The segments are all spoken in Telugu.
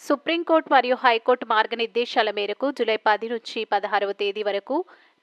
సుప్రీంకోర్టు మరియు హైకోర్టు మార్గనిర్దేశాల మేరకు జూలై 10 నుంచి 16వ తేదీ వరకు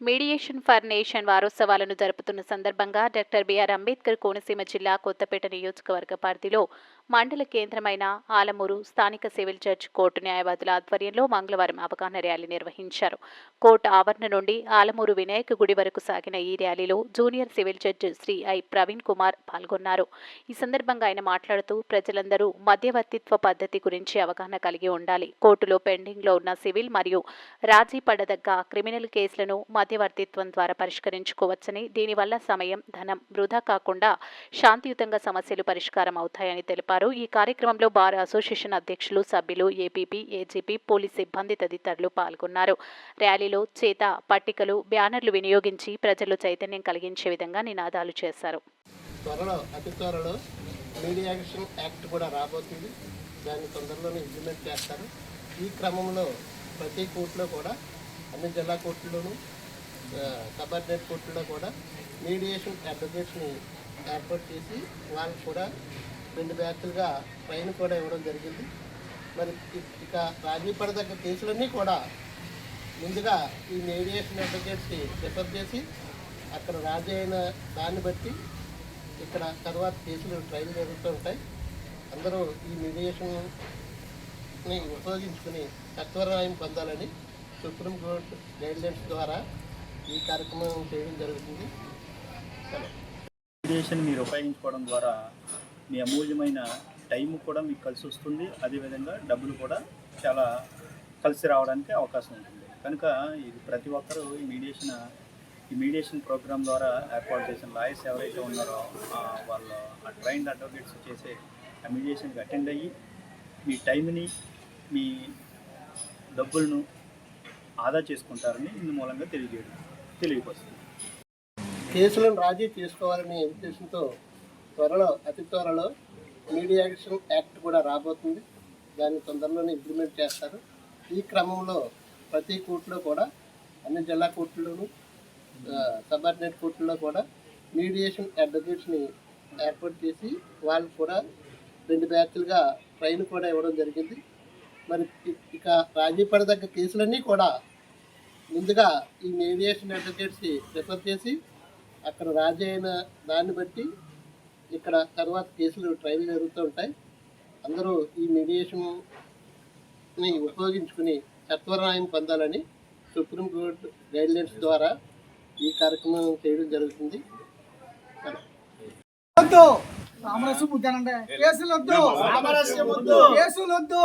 మీడియేషన్ ఫర్ నేషన్ వారోత్సవాలను జరుపుతున్న సందర్భంగా డాక్టర్ బిఆర్ అంబేద్కర్ కోనసీమ జిల్లా కొత్తపేట నియోజకవర్గ పరిధిలో మండల కేంద్రమైన ఆలమూరు స్థానిక సివిల్ జడ్జి కోర్టు న్యాయవాదుల ఆధ్వర్యంలో మంగళవారం అవగాహన ర్యాలీ నిర్వహించారు. కోర్టు ఆవరణ నుండి ఆలమూరు వినాయక గుడి వరకు సాగిన ఈ ర్యాలీలో junior civil judge Shri I Praveen Kumar పాల్గొన్నారు. ఈ సందర్భంగా ఆయన మాట్లాడుతూ ప్రజలందరూ మధ్యవర్తిత్వ పద్ధతి గురించి అవగాహన కలిగి ఉండాలి. కోర్టులో పెండింగ్లో ఉన్న సివిల్ మరియు రాజీ పడదగ్గ క్రిమినల్ కేసులను మధ్యవర్తిత్వం ద్వారా పరిష్కరించుకోవచ్చని, దీనివల్ల సమయం, ధనం వృధా కాకుండా శాంతియుతంగా సమస్యలు పరిష్కారం అవుతాయని తెలిపారు. ఈ కార్యక్రమంలో బార్ అసోసియేషన్ అధ్యక్షులు, సభ్యులు, ఏపీపీ, ఏజీపీ, పోలీస్ సిబ్బంది తదితరులు పాల్గొన్నారు. ర్యాలీలో చేత పట్టికలు, బ్యానర్లు వినియోగించి ప్రజలు చైతన్యం కలిగించే విధంగా నినాదాలు చేశారు. అతి త్వరలో మీడియేషన్ యాక్ట్ కూడా రాబోతుంది. దాన్ని తొందరలోనే ఇంప్లిమెంట్ చేస్తారు. ఈ క్రమంలో ప్రతి కోర్టులో కూడా, అన్ని జిల్లా కోర్టుల్లోనూ, సబార్డినేట్ కోర్టుల్లో కూడా మీడియేషన్ అడ్వకేట్స్ని ఏర్పాటు చేసి వాళ్ళకు కూడా 2 బ్యాచ్లుగా ట్రైన్ కూడా ఇవ్వడం జరిగింది. మరి ఇక రాజీ పడదగ్గ కేసులన్నీ కూడా ముందుగా ఈ మీడియేషన్ అడ్వకేట్స్కి రిఫర్ చేసి అక్కడ రాజీ అయిన దాన్ని బట్టి ఇక్కడ తర్వాత కేసులు ట్రైన్ జరుగుతూ ఉంటాయి. అందరూ ఈ మీడియేషన్ని ఉపయోగించుకుని సత్వర న్యాయం పొందాలని సుప్రీంకోర్టు గైడ్లైన్స్ ద్వారా ఈ కార్యక్రమం చేయడం జరుగుతుంది. మీడియేషన్ మీరు ఉపయోగించుకోవడం ద్వారా మీ అమూల్యమైన టైం కూడా మీకు కలిసి వస్తుంది. అదేవిధంగా డబ్బులు కూడా చాలా కలిసి రావడానికి అవకాశం ఉంటుంది. కనుక ఇది ప్రతి ఒక్కరూ ఈ మీడియేషన్ ప్రోగ్రామ్ ద్వారా ఏర్పాటు చేసిన లాయర్స్ ఎవరైతే ఉన్నారో వాళ్ళు ఆ ట్రైన్డ్ అడ్వకేట్స్ చేసే ఆ మీడియేషన్కి అటెండ్ అయ్యి మీ టైంని, మీ డబ్బులను ఆదా చేసుకుంటారని ఇందు మూలంగా తెలియపరుస్తుంది. కేసులను రాజీ చేసుకోవాలనే ఉద్దేశంతో అతి త్వరలో మీడియేషన్ యాక్ట్ కూడా రాబోతుంది. దాన్ని తొందరలోనే ఇంప్లిమెంట్ చేస్తారు. ఈ క్రమంలో ప్రతి కోర్టులో కూడా, అన్ని జిల్లా కోర్టుల్లోనూ, సబార్డినేట్ కోర్టుల్లో కూడా మీడియేషన్ అడ్వకేట్స్ని ఏర్పాటు చేసి వాళ్ళు కూడా 2 బ్యాచ్లుగా ట్రైన్ కూడా ఇవ్వడం జరిగింది. మరి ఇక రాజీ పడదగ్గ కేసులన్నీ కూడా ముందుగా ఈ మీడియేషన్ అడ్వకేట్స్కి రిఫర్ చేసి అక్కడ రాజీ అయిన దాన్ని బట్టి ఇక్కడ తర్వాత కేసులు ట్రైల్ జరుగుతూ ఉంటాయి. అందరూ ఈ మీడియేషన్ని ఉపయోగించుకుని సత్వర న్యాయం పొందాలని సుప్రీంకోర్టు గైడ్లైన్స్ ద్వారా ఈ కార్యక్రమం చేయడం జరుగుతుంది. సామరస్యం ముద్దానండి. కేసులొద్దు, కేసులొద్దు,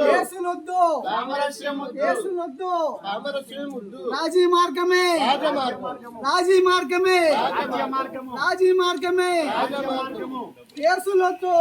కేసులొద్దు, కేసులొద్దు. రాజీ మార్గమే, రాజీ మార్గమే, రాజీ మార్గమే. కేసులొద్దు.